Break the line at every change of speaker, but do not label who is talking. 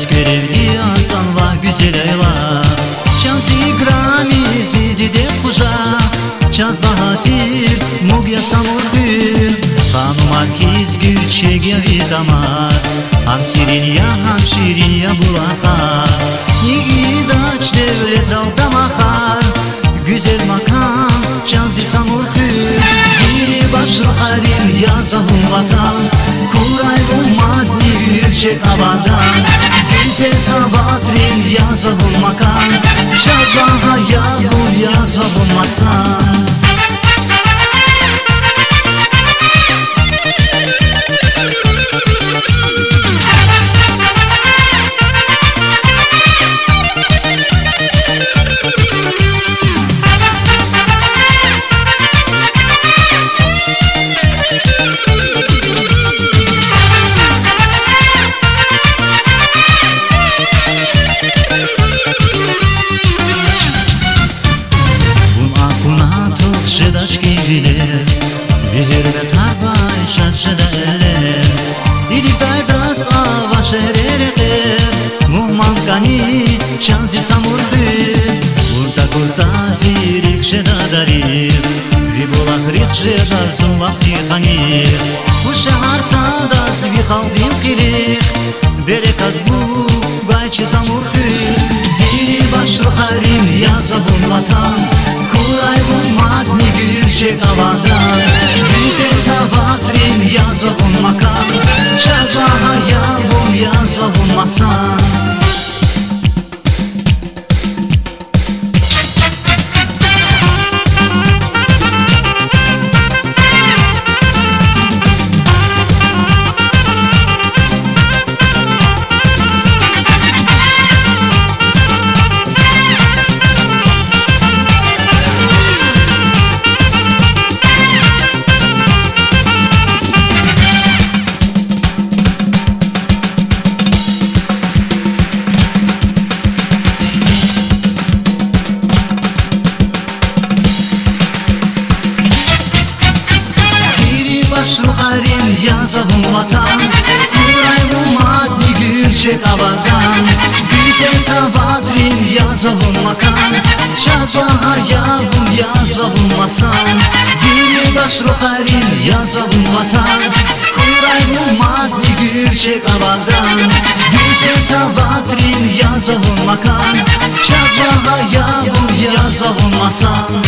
Skörevdi atsanva güzel ayla Çansi grami zidide kuja Çaz bahatir mugya samurhür Hanım arkiz gülçege vitamar Ham sirin ya ham şirin ya bulakar Nigi daç devlet raldamahar Güzel makam çansi samurhür Diri başlı harin yazahum vatan Kuray ummadni gülçek abadan Güzel tabatrin yazahum makam Şabaha yavul yazahum masan Behirde tarbay şarşıda eller İliktaydas ava şerereker Muhman kani şansi samurhür Kurta kurta zirik şedadarif Vibolak rik şedazım vakti kanir Bu şehar sadas vi haldim kirik Berekat bu gayçı samurhür Diri başlı harin yazabun vatan Kuray ummadni gülçek avadan Güzel tabatrin yazabun makam Şabaha yavun yazabun masan Şuharin yazabun vatan Kuray ummadni gülçek avadan Güzel tabatrin yazabun makan Şabaha yavun yazabun masan Diri baş ruharin yazabun vatan Kuray ummadni gülçek avadan Güzel tabatrin yazabun makan Şabaha yavun yazabun masan